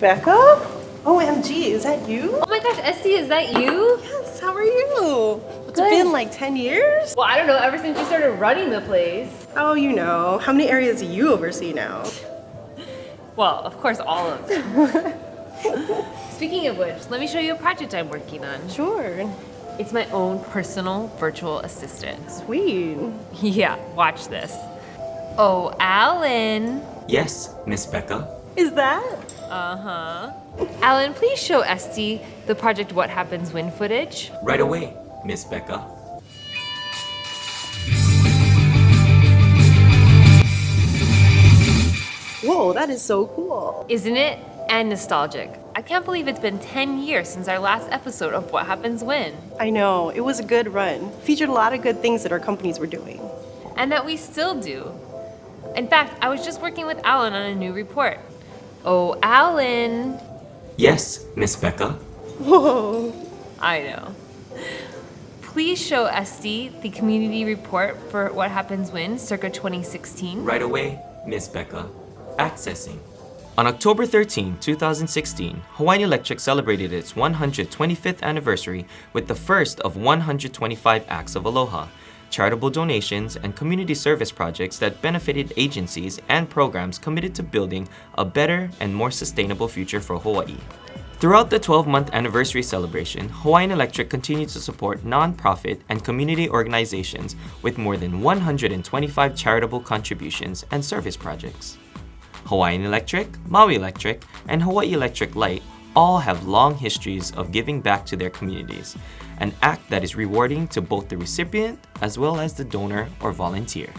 Becca? OMG, is that you? Oh my gosh, Esty, is that you? Yes, how are you? It's Good. been like 10 years? Well, I don't know, ever since you started running the place. Oh, you know. How many areas do you oversee now? Well, of course, all of them. Speaking of which, let me show you a project I'm working on. Sure. It's my own personal virtual assistant. Sweet. Yeah, watch this. Oh, Alan. Yes, Miss Becca. Is that? Uh-huh. Alan, please show Esty the Project What Happens When footage. Right away, Miss Becca. Whoa, that is so cool. Isn't it? And nostalgic. I can't believe it's been 10 years since our last episode of What Happens When. I know, it was a good run. Featured a lot of good things that our companies were doing. And that we still do. In fact, I was just working with Alan on a new report. Oh, Alan. Yes, Miss Becca. Whoa. I know. Please show Esty the community report for What Happens When, circa 2016. Right away, Miss Becca. Accessing. On October 13, 2016, Hawaiian Electric celebrated its 125th anniversary with the first of 125 Acts of Aloha, charitable donations and community service projects that benefited agencies and programs committed to building a better and more sustainable future for Hawaii. Throughout the 12-month anniversary celebration, Hawaiian Electric continued to support nonprofit and community organizations with more than 125 charitable contributions and service projects. Hawaiian Electric, Maui Electric, and Hawaii Electric Light all have long histories of giving back to their communities, an act that is rewarding to both the recipient as well as the donor or volunteer.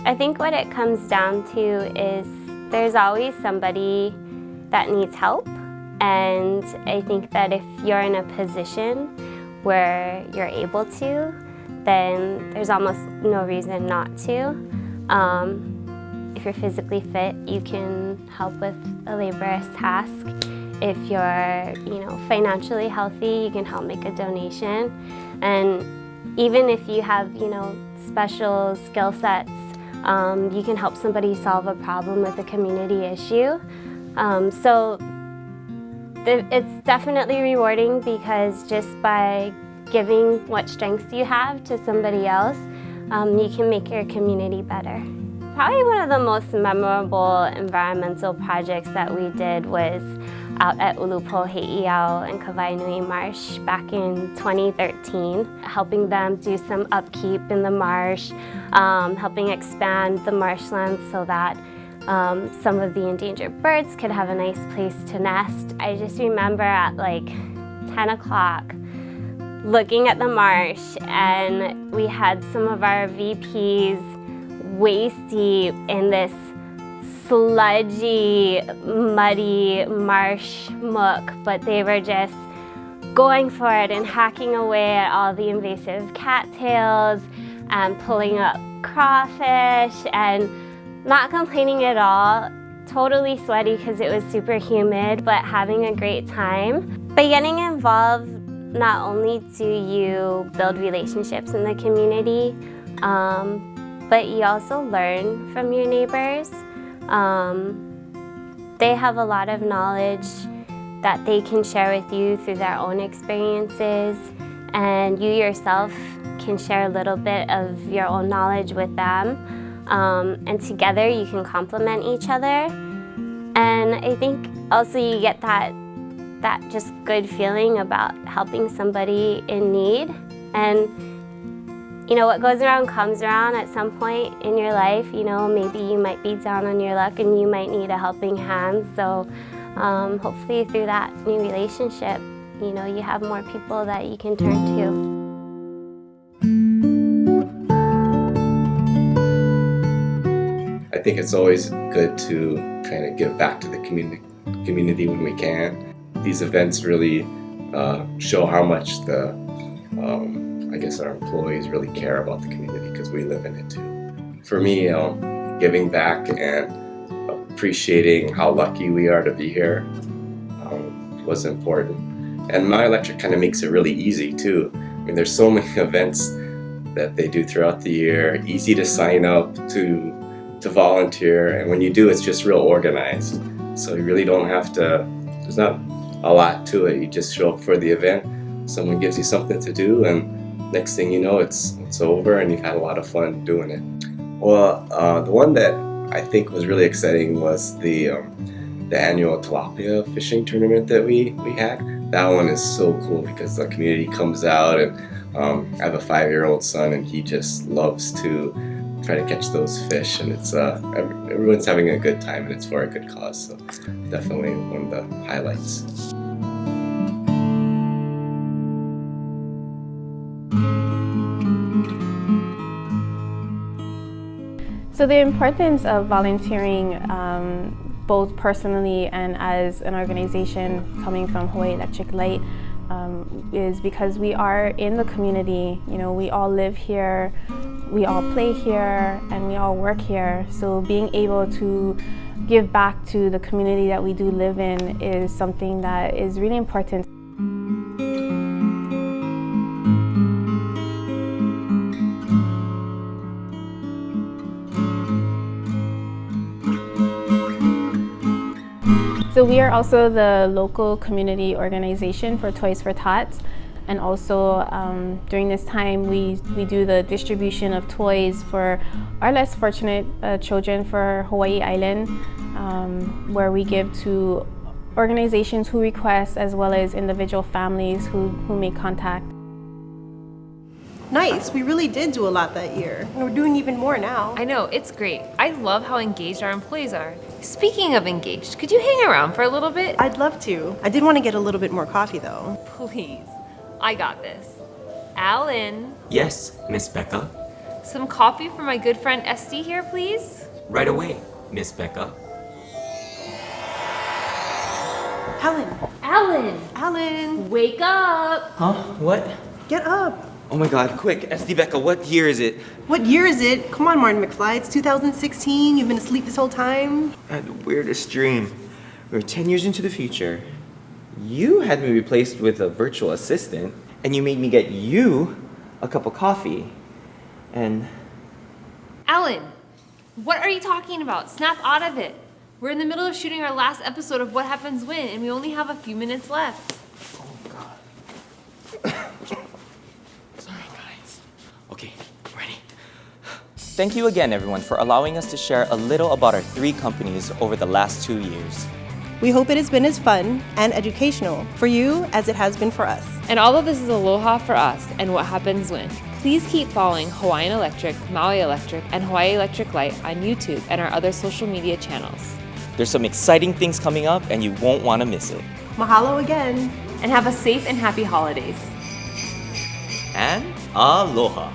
I think what it comes down to is there's always somebody that needs help, and I think that if you're in a position where you're able to, then there's almost no reason not to. If you're physically fit, you can help with a laborious task. If you're, financially healthy, you can help make a donation. And even if you have, special skill sets, you can help somebody solve a problem with a community issue. It's definitely rewarding because just by giving what strengths you have to somebody else, you can make your community better. Probably one of the most memorable environmental projects that we did was out at Ulupo Hei'iau and Kawainui Marsh back in 2013, helping them do some upkeep in the marsh, helping expand the marshlands so that some of the endangered birds could have a nice place to nest. I just remember at like 10 o'clock looking at the marsh, and we had some of our VPs waist deep in this sludgy, muddy marsh muck, but they were just going for it and hacking away at all the invasive cattails and pulling up crawfish and not complaining at all. Totally sweaty because it was super humid, but having a great time. By getting involved, not only do you build relationships in the community, but you also learn from your neighbors. They have a lot of knowledge that they can share with you through their own experiences, and you yourself can share a little bit of your own knowledge with them, and together you can complement each other. And I think also you get that just good feeling about helping somebody in need. And what goes around comes around at some point in your life. Maybe you might be down on your luck and you might need a helping hand. So hopefully through that new relationship, you have more people that you can turn to. I think it's always good to kind of give back to the community when we can. These events really show how much our employees really care about the community because we live in it too. For me, giving back and appreciating how lucky we are to be here was important. And My Electric kind of makes it really easy too. I mean, there's so many events that they do throughout the year, easy to sign up, to volunteer, and when you do, it's just real organized. So you really don't have to, there's not a lot to it. You just show up for the event, someone gives you something to do, and next thing you know, it's over and you've had a lot of fun doing it. Well, the one that I think was really exciting was the annual tilapia fishing tournament that we had. That one is so cool because the community comes out, and I have a 5-year-old son and he just loves to try to catch those fish, and it's everyone's having a good time and it's for a good cause, so definitely one of the highlights. So the importance of volunteering both personally and as an organization coming from Hawaii Electric Light is because we are in the community. You know, we all live here, we all play here, and we all work here. So being able to give back to the community that we do live in is something that is really important. So we are also the local community organization for Toys for Tots, and also during this time we do the distribution of toys for our less fortunate children for Hawaii Island, where we give to organizations who request as well as individual families who make contact. Nice, we really did do a lot that year. And we're doing even more now. I know, it's great. I love how engaged our employees are. Speaking of engaged, could you hang around for a little bit? I'd love to. I did want to get a little bit more coffee though. Please, I got this. Alan, Yes, Miss Becca. some coffee for my good friend Esty here, please? Right away, Miss Becca. Alan, Alan, wake up! Huh? What? get up. Oh my god, quick, SD Becca, what year is it? What year is it? Come on, Martin McFly, it's 2016. You've been asleep this whole time. I had the weirdest dream. We were 10 years into the future. You had me replaced with a virtual assistant, and you made me get you a cup of coffee. And Alan, what are you talking about? Snap out of it. We're in the middle of shooting our last episode of What Happens When, and we only have a few minutes left. sorry, guys. Okay, ready. Thank you again, everyone, for allowing us to share a little about our 3 companies over the last 2 years. We hope it has been as fun and educational for you as it has been for us. And although this is Aloha for us and What Happens When, please keep following Hawaiian Electric, Maui Electric, and Hawaii Electric Light on YouTube and our other social media channels. There's some exciting things coming up, and you won't want to miss it. Mahalo again. And have a safe and happy holidays. And aloha.